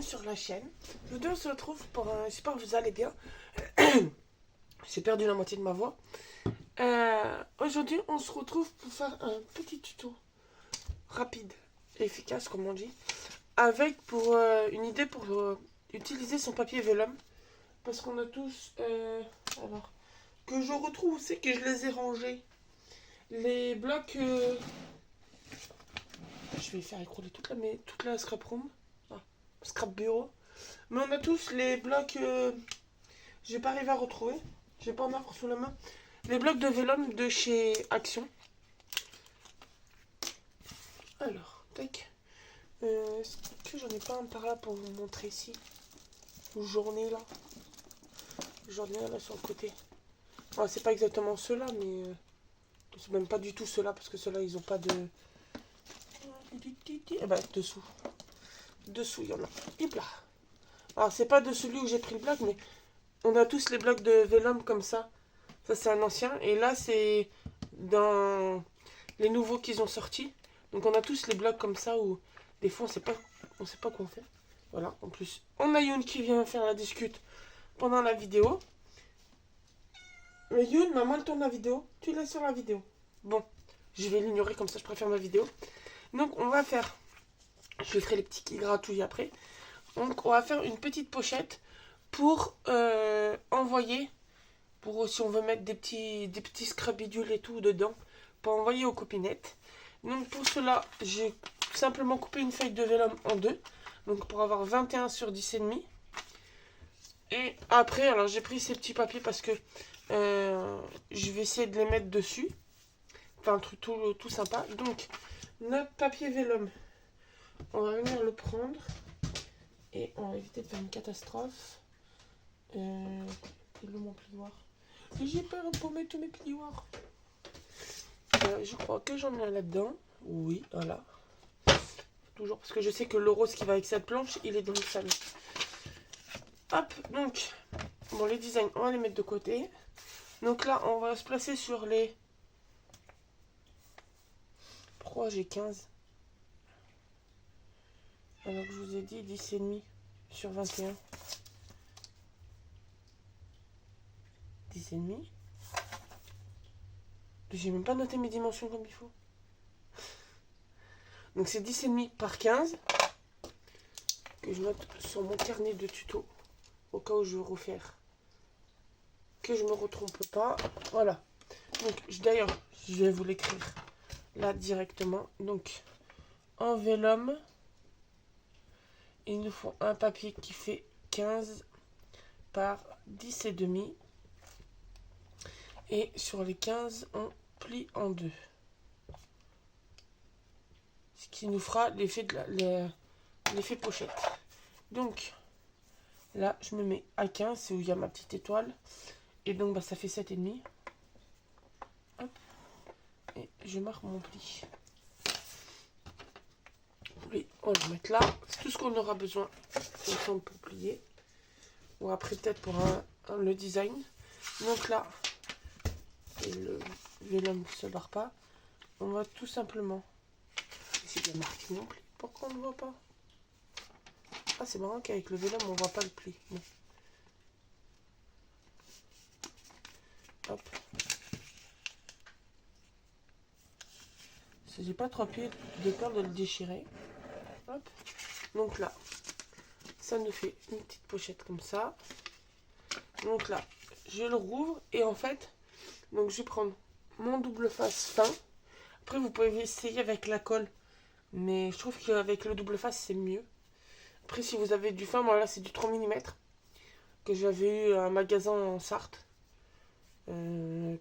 sur la chaîne. Aujourd'hui on se retrouve pour un... J'espère que vous allez bien. J'ai perdu la moitié de ma voix. Aujourd'hui on se retrouve pour faire un petit tuto rapide et efficace comme on dit. Avec pour une idée pour utiliser son papier vélum. Parce qu'on a tous... alors, que je retrouve, c'est que je les ai rangés. Les blocs... je vais faire écrouler toute la scrap room. Ah, scrap bureau. Mais on a tous les blocs... je vais pas arriver à retrouver. Je vais pas en avoir sous la main. Les blocs de vélum de chez Action. Alors, tac. Est-ce que j'en ai pas un par là pour vous montrer ici? Journée là. Journée là sur le côté. Ouais, c'est pas exactement ceux-là, mais... c'est même pas du tout ceux-là, parce que ceux-là, ils ont pas de... Eh ben, dessous. Dessous, il y en a. Hop là. Alors, c'est pas de celui où j'ai pris le bloc, mais... on a tous les blocs de vélum comme ça. Ça, c'est un ancien. Et là, c'est dans les nouveaux qu'ils ont sortis. Donc, on a tous les blocs comme ça où des fois, on sait pas quoi on fait. Voilà. En plus, on a Youn qui vient faire la discute pendant la vidéo. Mais Youn, maman, elle tourne la vidéo. Tu laisses sur la vidéo. Bon, je vais l'ignorer comme ça, je préfère ma vidéo. Donc, on va faire... je ferai les petits qui gratouillent après. Donc, on va faire une petite pochette pour envoyer, pour si on veut mettre des petits scrabidules et tout dedans, pour envoyer aux copinettes. Donc pour cela, j'ai simplement coupé une feuille de vélum en deux, donc pour avoir 21 sur 10,5. Et après, alors j'ai pris ces petits papiers parce que je vais essayer de les mettre dessus. Enfin un truc tout sympa. Donc notre papier vélum, on va venir le prendre et on va éviter de faire une catastrophe. Et le mon plioir. J'ai peur pour mettre tous mes plioirs. Je crois que j'en ai là-dedans. Oui, voilà. Toujours parce que je sais que le rose qui va avec cette planche, il est dans le salon. Hop, donc, bon, les designs, on va les mettre de côté. Donc là, on va se placer sur les... Pourquoi j'ai 15? Alors que je vous ai dit 10,5 sur 21. 10,5. J'ai même pas noté mes dimensions comme il faut. Donc c'est 10,5 par 15 que je note sur mon carnet de tuto au cas où je veux refaire, que je me retrompe pas. Voilà. Donc d'ailleurs, je vais vous l'écrire là directement. Donc en vélum, il nous faut un papier qui fait 15 par 10,5. Et sur les 15, on plie en deux. Ce qui nous fera l'effet pochette. Donc, là, je me mets à 15, c'est où il y a ma petite étoile. Et donc, bah, ça fait 7,5. Hop. Et je marque mon pli. Pli, on va le mettre là. C'est tout ce qu'on aura besoin pour plier. Ou après, peut-être pour le design. Donc là, et le vélum ne se barre pas. On va tout simplement... c'est bien marqué mon pli. Pourquoi on ne voit pas? Ah, c'est marrant qu'avec le vélum, on ne voit pas le pli. Bon. Hop. J'ai pas trop peur de le déchirer. Hop. Donc là, ça nous fait une petite pochette comme ça. Donc là, je le rouvre et en fait, donc je vais prendre mon double face fin. Après, vous pouvez essayer avec la colle, mais je trouve qu'avec le double face, c'est mieux. Après, si vous avez du fin, moi là, c'est du 3 mm que j'avais eu à un magasin en Sarthe.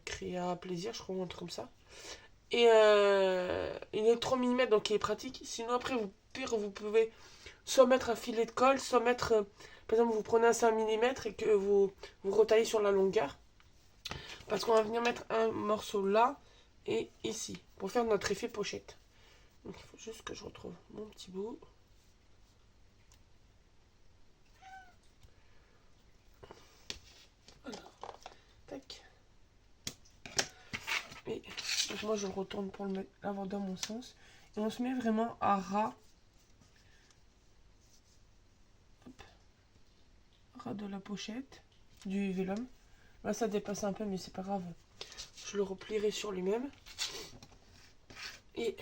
Créa Plaisir, je crois, un truc comme ça. Et il est 3 mm, donc il est pratique. Sinon, après, vous pouvez soit mettre un filet de colle, soit mettre, par exemple, vous prenez un 5 mm et que vous retaillez sur la longueur. Parce qu'on va venir mettre un morceau là et ici, pour faire notre effet pochette. Donc, il faut juste que je retrouve mon petit bout. Alors, tac. Et donc moi, je le retourne pour l'avoir dans mon sens. Et on se met vraiment à ras. sera de la pochette du vélum. Là, ça dépasse un peu, mais c'est pas grave. Je le replierai sur lui-même. Et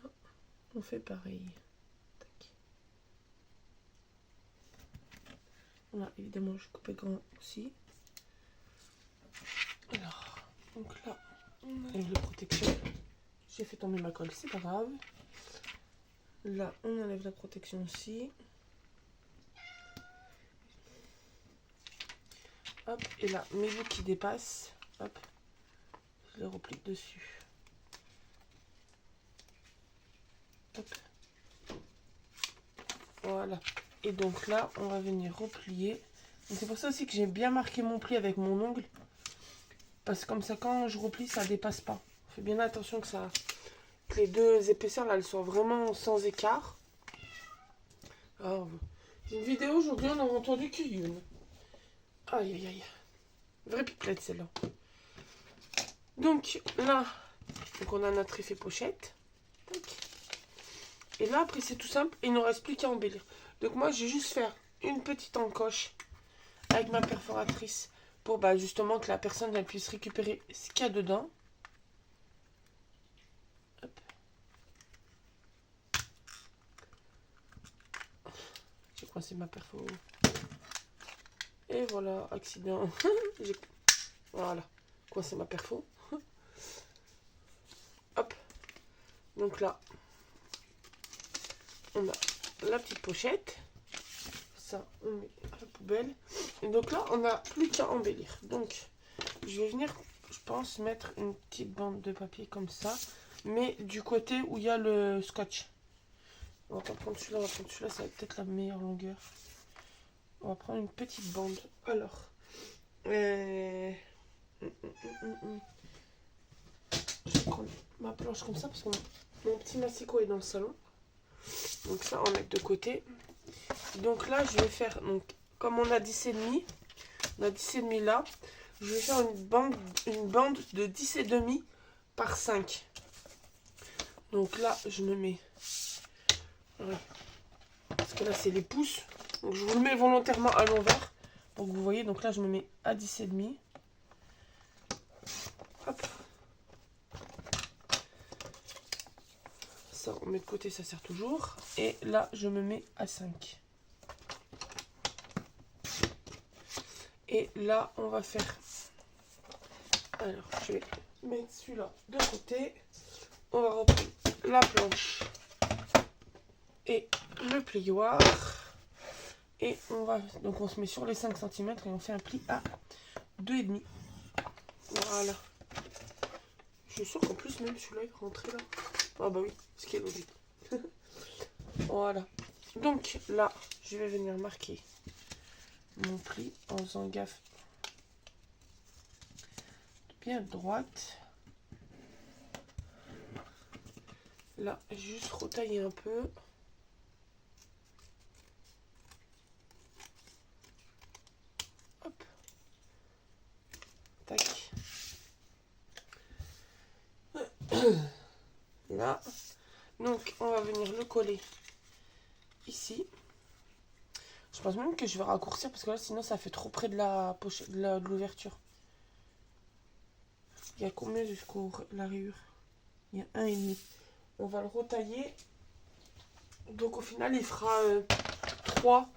là, on fait pareil. Tac. Là, évidemment, je coupe grand aussi. Alors, donc là, on enlève la protection. J'ai fait tomber ma colle, c'est pas grave. Là, on enlève la protection aussi. Hop, et là, mes bouts qui dépassent, hop, je les replie dessus. Hop. Voilà. Et donc là, on va venir replier. C'est pour ça aussi que j'ai bien marqué mon pli avec mon ongle. Parce que comme ça, quand je replie, ça dépasse pas. Fais bien attention que les deux épaisseurs, là, elles soient vraiment sans écart. Alors, une vidéo, aujourd'hui, on n'a entendu qu'une. Aïe, aïe, aïe. Vraie pipelette, celle-là. Donc, là, donc on a notre effet pochette. Tac. Et là, après, c'est tout simple. Il ne nous reste plus qu'à embellir. Donc, moi, je vais juste faire une petite encoche avec ma perforatrice pour justement que la personne elle puisse récupérer ce qu'il y a dedans. Hop. J'ai coincé ma perfo. Et voilà, accident. Voilà, coincé ma perfo. Hop. Donc là, on a la petite pochette. Ça, on met à la poubelle. Et donc là, on n'a plus qu'à embellir. Donc, je vais venir, je pense, mettre une petite bande de papier comme ça. Mais du côté où il y a le scotch. On va pas prendre celui-là, on va prendre celui-là, ça va peut-être la meilleure longueur. On va prendre une petite bande. Alors, je vais prendre ma planche comme ça parce que mon petit massicot est dans le salon. Donc ça, on met de côté. Donc là, je vais faire, donc, comme on a 10,5, on a 10,5 là, je vais faire une bande de 10,5 par 5. Donc là, je me mets, parce que là, c'est les pouces. Donc je vous le mets volontairement à l'envers pour que vous voyez. Donc là, je me mets à 10,5. Hop. Ça, on met de côté, ça sert toujours. Et là, je me mets à 5. Et là, on va faire... Alors, je vais mettre celui-là de côté. On va reprendre la planche et le plioir. Et on va... Donc, on se met sur les 5 cm et on fait un pli à 2,5. Voilà. Je suis sûre qu'en plus, même celui-là, il va rentrer là. Ah bah oui, ce qui est logique. Voilà. Donc, là, je vais venir marquer mon pli en faisant gaffe bien droite. Là, juste retailler un peu. Hop. Tac. Là. Donc, on va venir le coller ici. Je pense même que je vais raccourcir parce que là, sinon, ça fait trop près de la pochette, de l'ouverture. Il y a combien jusqu'au la rayure? Il y a 1,5. On va le retailler. Donc, au final, il fera 3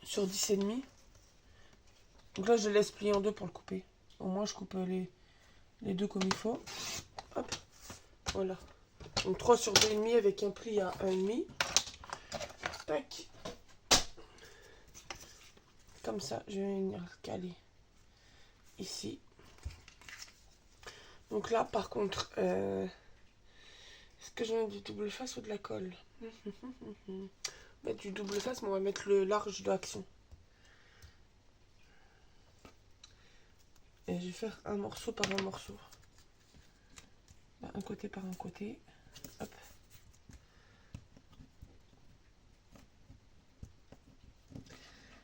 sur 10,5. Donc là, je laisse plier en deux pour le couper. Au moins, je coupe les deux comme il faut. Hop. Voilà. Donc 3 sur 2,5 avec un pli à 1,5. Tac. Comme ça, je vais venir caler ici. Donc là, par contre, est-ce que je mets du double face ou de la colle? Mettre du double face, mais on va mettre le large de l'action. Et je vais faire un morceau par un morceau. Un côté par un côté. Hop.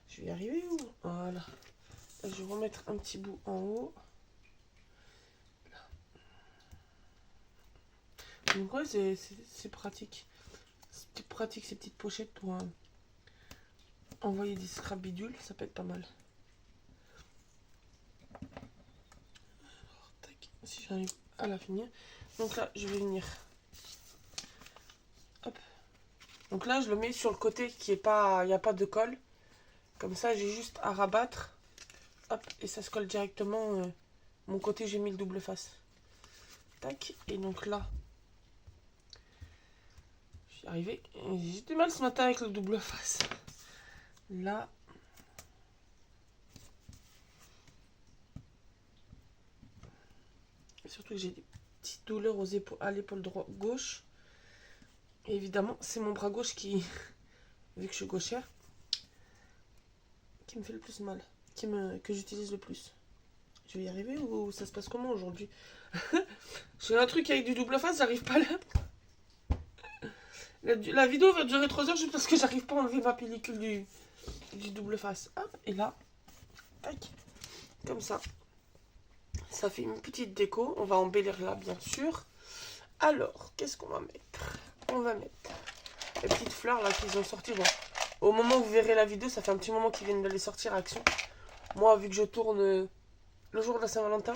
Je vais y arriver où? Voilà. Là, je vais remettre un petit bout en haut. Donc ouais, c'est pratique. C'est pratique ces petites pochettes pour envoyer des scrap bidules, ça peut être pas mal. Alors, tac, si j'arrive à la finir. Donc là, je vais venir. Hop. Donc là, je le mets sur le côté qui est pas, il n'y a pas de colle. Comme ça, j'ai juste à rabattre. Hop, et ça se colle directement. Mon côté, j'ai mis le double face. Tac, et donc là, je suis arrivé. J'ai du mal ce matin avec le double face. Là. Surtout que j'ai des petites douleurs à l'épaule gauche. Et évidemment, c'est mon bras gauche qui, vu que je suis gauchère, qui me fait le plus mal. Que j'utilise le plus. Je vais y arriver ou ça se passe comment aujourd'hui? J'ai un truc avec du double face, j'arrive pas là. La vidéo va durer 3 heures juste parce que j'arrive pas à enlever ma pellicule du double face. Hop, et là, tac, comme ça. Ça fait une petite déco. On va embellir là, bien sûr. Alors, qu'est-ce qu'on va mettre? On va mettre les petites fleurs là qu'ils ont sorties. Bon, au moment où vous verrez la vidéo, ça fait un petit moment qu'ils viennent de les sortir à Action. Moi, vu que je tourne le jour de la Saint-Valentin,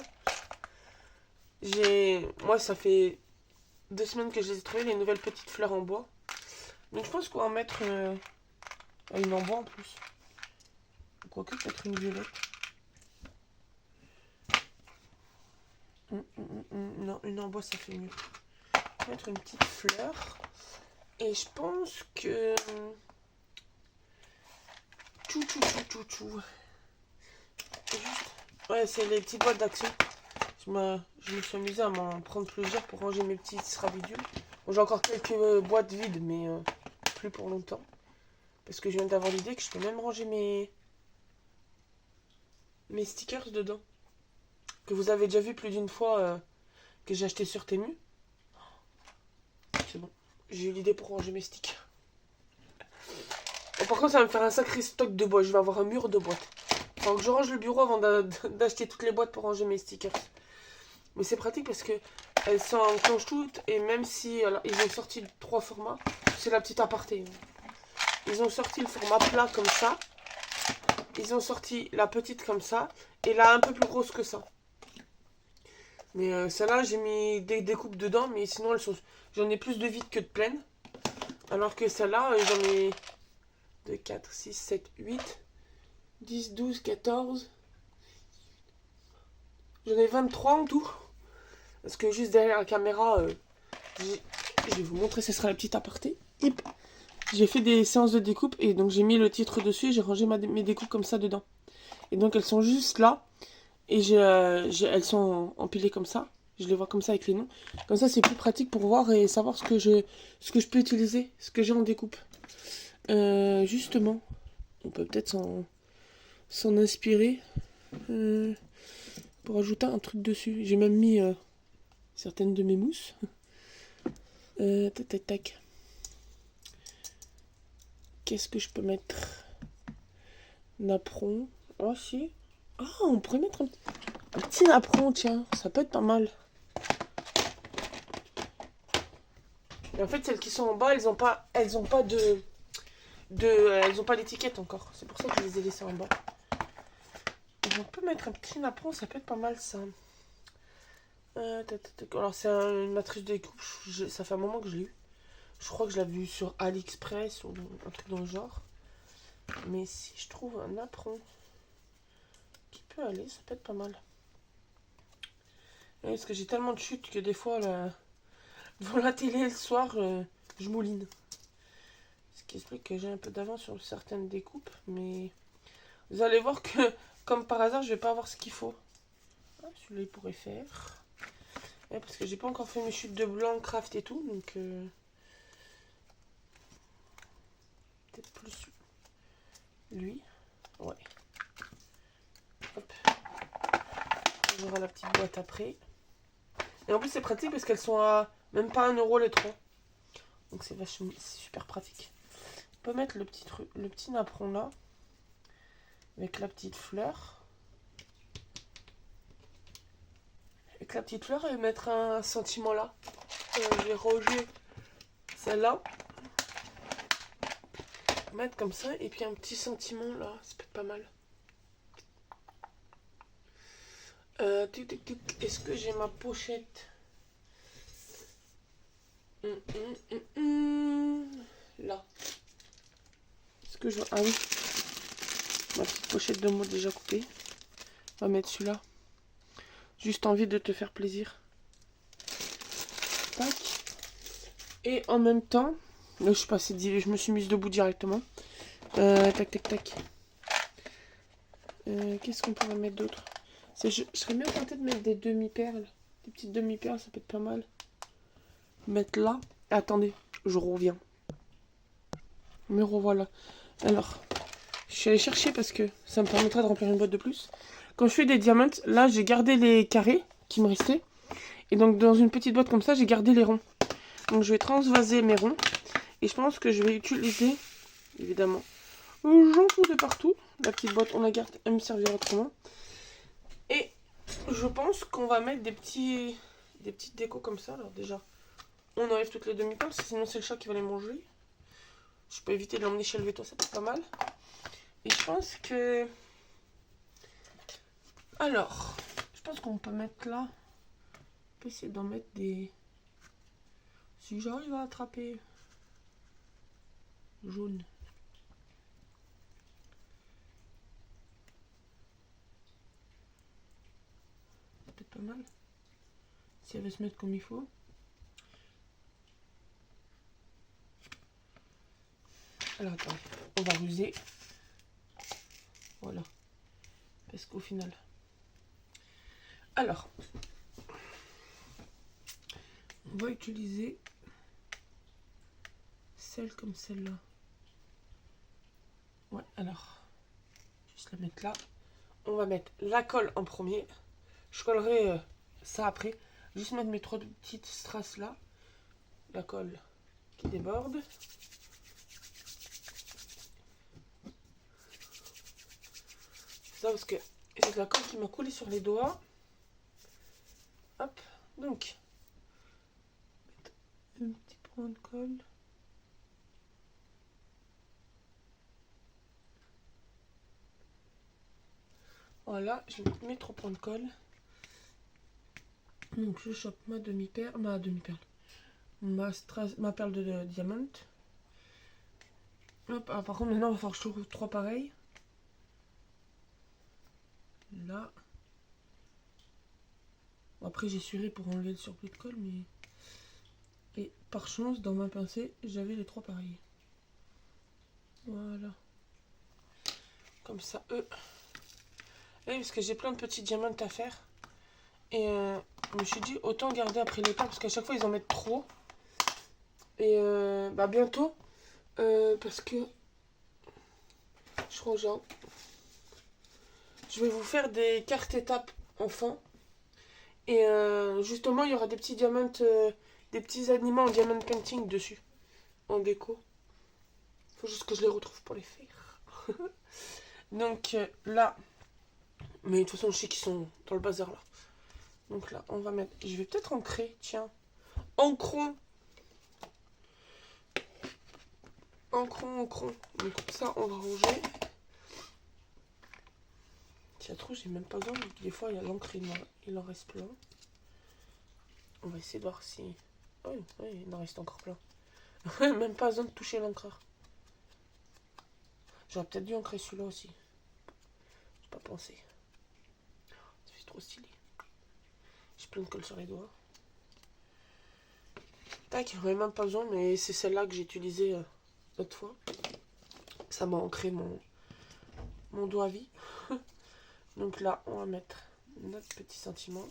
moi, ça fait 2 semaines que je les ai trouvées, les nouvelles petites fleurs en bois. Donc, je pense qu'on va en mettre une en bois en plus. Quoique, peut-être une violette. Non, une en bois, ça fait mieux. On va mettre une petite fleur. Et je pense que... Ouais, c'est les petites boîtes d'Action. Je me suis amusée à m'en prendre plusieurs pour ranger mes petits srabidules. Bon, j'ai encore quelques boîtes vides, mais plus pour longtemps. Parce que je viens d'avoir l'idée que je peux même ranger mes stickers dedans. Que vous avez déjà vu plus d'une fois que j'ai acheté sur Temu. C'est bon. J'ai eu l'idée pour ranger mes stickers. Bon, par contre, ça va me faire un sacré stock de boîtes. Je vais avoir un mur de boîtes. Faut que je range le bureau avant d'acheter toutes les boîtes pour ranger mes stickers. Mais c'est pratique parce que elles s'enclenchent toutes. Et même si alors, ils ont sorti 3 formats, c'est la petite aparté. Ils ont sorti le format plat comme ça. Ils ont sorti la petite comme ça. Et là, un peu plus grosse que ça. Mais celle-là, j'ai mis des découpes dedans. Mais sinon, j'en ai plus de vides que de pleines. Alors que celle-là, j'en ai 2, 4, 6, 7, 8, 10, 12, 14. J'en ai 23 en tout. Parce que juste derrière la caméra, je vais vous montrer, ce sera la petite aparté. Hip. J'ai fait des séances de découpe et donc j'ai mis le titre dessus et j'ai rangé mes découpes comme ça dedans. Et donc elles sont juste là et elles sont empilées comme ça. Je les vois comme ça avec les noms. Comme ça c'est plus pratique pour voir et savoir ce que je peux utiliser, ce que j'ai en découpe. Justement, on peut peut-être s'en inspirer pour ajouter un truc dessus. J'ai même mis certaines de mes mousses. Tac, tac, tac. Qu'est-ce que je peux mettre? Napperon. Oh, si. Ah, on pourrait mettre un petit napperon, tiens. Ça peut être pas mal. Et en fait, celles qui sont en bas, elles ont pas elles ont pas l'étiquette encore. C'est pour ça que je les ai laissées en bas. Et on peut mettre un petit napperon, ça peut être pas mal, ça. Alors, c'est une matrice de découpe. Ça fait un moment que je l'ai eu. Je crois que je l'avais vu sur AliExpress ou un truc dans le genre. Mais si je trouve un napperon qui peut aller, ça peut être pas mal. Ouais, parce que j'ai tellement de chutes que des fois, devant la télé le soir, je mouline. Ce qui explique que j'ai un peu d'avance sur certaines découpes. Mais vous allez voir que, comme par hasard, je vais pas avoir ce qu'il faut. Ah, celui-là, il pourrait faire. Ouais, parce que j'ai pas encore fait mes chutes de blanc, craft et tout. Donc... peut-être plus lui. Ouais. Hop. On aura la petite boîte après. Et en plus c'est pratique parce qu'elles sont à même pas 1 euro les 3. Donc c'est super pratique. On peut mettre le petit napperon là. Avec la petite fleur. Avec la petite fleur et mettre un sentiment là. j'ai rangé celle-là. Mettre comme ça. Et puis un petit sentiment là. Ça peut être pas mal. Est-ce que j'ai ma pochette? Là. Est-ce que je... Ah oui. Ma petite pochette de mots déjà coupée. On va mettre celui-là. Juste envie de te faire plaisir. Tac. Et en même temps... Là, je suis passée, je me suis mise debout directement. Tac, tac, tac. Qu'est-ce qu'on pourrait mettre d'autre? Je serais bien tentée de mettre des demi-perles. Des petites demi-perles, ça peut être pas mal. Mettre là. Attendez, je reviens. Me revoilà. Alors, je suis allée chercher parce que ça me permettra de remplir une boîte de plus. Quand je fais des diamants, là, j'ai gardé les carrés qui me restaient. Et donc, dans une petite boîte comme ça, j'ai gardé les ronds. Donc, je vais transvaser mes ronds. Et je pense que je vais utiliser, évidemment, j'en fous de partout. La petite boîte, on la garde, elle me servira autrement. Et je pense qu'on va mettre des petites décos comme ça. Alors déjà, on enlève toutes les demi-perles, sinon c'est le chat qui va les manger. Je peux éviter de l'emmener chez le veto, ça peut être pas mal. Et je pense que... Alors, je pense qu'on peut mettre là. On peut essayer d'en mettre des... Si j'arrive à attraper... Jaune. C'est peut-être pas mal. Si elle veut se mettre comme il faut. Alors attends, on va ruser. Voilà. Parce qu'au final... Alors, on va utiliser celle comme celle-là. Ouais, alors, juste la mettre là. On va mettre la colle en premier. Je collerai ça après. Juste mettre mes 3 petites strass là. La colle qui déborde. C'est ça parce que c'est de la colle qui m'a collé sur les doigts. Hop, donc. Un petit point de colle. Voilà, je vais mettre mes 3 points de colle. Donc je chope ma demi-perle, ma perle de diamant. Hop, ah, par contre maintenant il va falloir que je trouve 3 pareils. Là. Après j'ai suré pour enlever le surplus de colle, mais... Et par chance, dans ma pincée, j'avais les 3 pareils. Voilà. Comme ça, eux... Et parce que j'ai plein de petits diamants à faire. Et je me suis dit, autant garder après les pas, parce qu'à chaque fois, ils en mettent trop. Et bah bientôt, parce que... Je crois que je vais vous faire des cartes étapes enfants. Et justement, il y aura des petits diamants, des petits animaux en diamant painting dessus. En déco. Faut juste que je les retrouve pour les faire. Donc là... Mais de toute façon, je sais qu'ils sont dans le bazar là. Donc là, on va mettre... Je vais peut-être ancrer, tiens. Ancrons. Ancrons. Donc ça, on va ranger. Tiens, trop, j'ai même pas besoin. Des fois, il y a l'encre, il en reste plein. On va essayer de voir si... Oh, oui, il en reste encore plein. Même pas besoin de toucher l'encreur. J'aurais peut-être dû ancrer celui-là aussi. J'ai pas pensé. C'est trop stylé. J'ai plein de colle sur les doigts. Tac, j'en ai même pas besoin, mais c'est celle-là que j'ai utilisée l'autre fois. Ça m'a ancré mon doigt à vie. Donc là, on va mettre notre petit sentiment.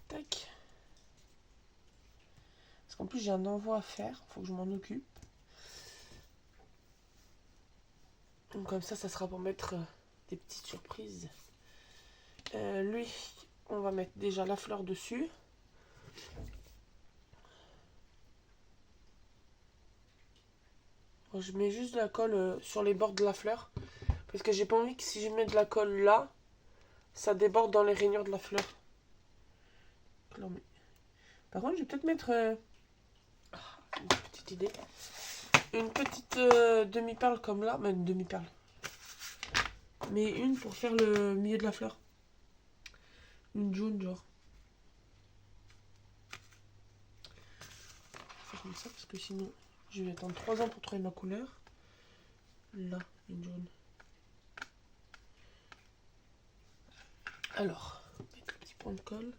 Tac. Parce qu'en plus, j'ai un envoi à faire. Faut que je m'en occupe. Donc comme ça sera pour mettre des petites surprises. Lui, on va mettre déjà la fleur dessus. Je mets juste de la colle sur les bords de la fleur. Parce que j'ai pas envie que si je mets de la colle là, ça déborde dans les rainures de la fleur. Par contre, je vais peut-être mettre une petite idée. Une petite demi-perle comme là. Mais une demi-perle. Mais une pour faire le milieu de la fleur. Une jaune, genre. Faire comme ça, parce que sinon, je vais attendre 3 ans pour trouver ma couleur. Là, une jaune. Alors, mettre le petit point de colle.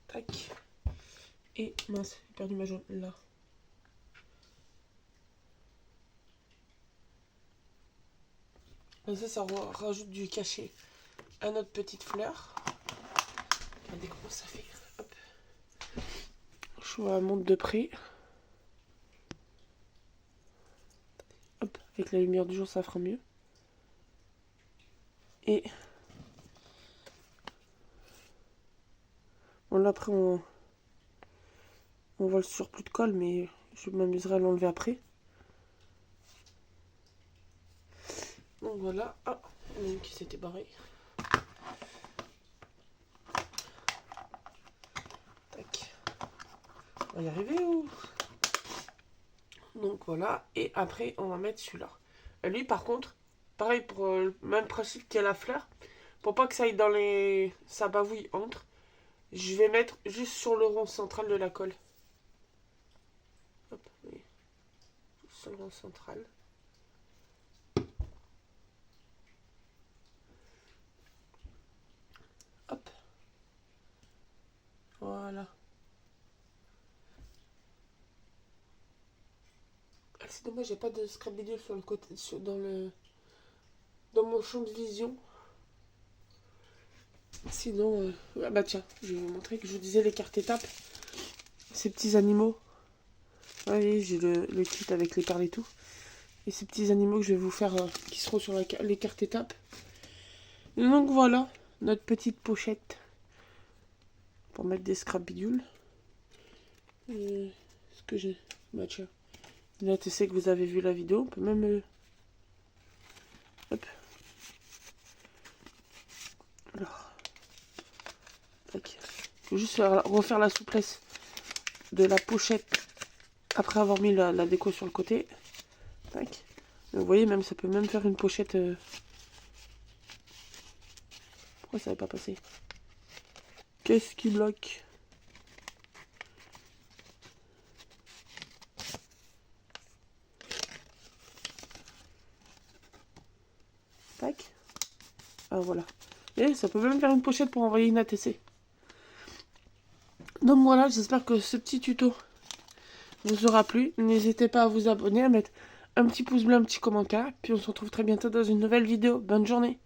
Tac. Et mince, j'ai perdu ma jaune. Là. Et ça rajoute du cachet à notre petite fleur. Regardez comment ça fait. Hop. Je vous la montre de près. Hop, avec la lumière du jour, ça fera mieux. Et bon, là après on voit le surplus de colle, mais je m'amuserai à l'enlever après. Donc voilà. Ah, il y en a une qui s'était barrée. Tac. On va y arriver ou... Donc voilà. Et après, on va mettre celui-là. Lui, par contre, pareil pour le même principe qu'il y a la fleur. Pour pas que ça aille dans les... ça bavouille entre. Je vais mettre juste sur le rond central de la colle. Hop, oui. Sur le rond central. Hop. Voilà. C'est dommage, j'ai pas de scrap bidule sur le côté, dans mon champ de vision. Sinon, ah bah tiens, je vais vous montrer que je vous disais les cartes étapes. Ces petits animaux. Vous voyez, j'ai le kit avec les perles et tout. Et ces petits animaux que je vais vous faire, qui seront sur les cartes étapes. Et donc voilà, notre petite pochette pour mettre des scrap bidules. Ce que j'ai... Bah tiens. Là, tu sais que vous avez vu la vidéo. On peut même... Hop. Alors. Tac. Faut juste refaire la souplesse de la pochette après avoir mis la déco sur le côté. Tac. Vous voyez, même ça peut même faire une pochette... Pourquoi ça n'avait pas passé? Qu'est-ce qui bloque? Tac. Ah voilà. Et ça peut même faire une pochette pour envoyer une ATC. Donc voilà, j'espère que ce petit tuto vous aura plu. N'hésitez pas à vous abonner, à mettre un petit pouce bleu, un petit commentaire. Puis on se retrouve très bientôt dans une nouvelle vidéo. Bonne journée.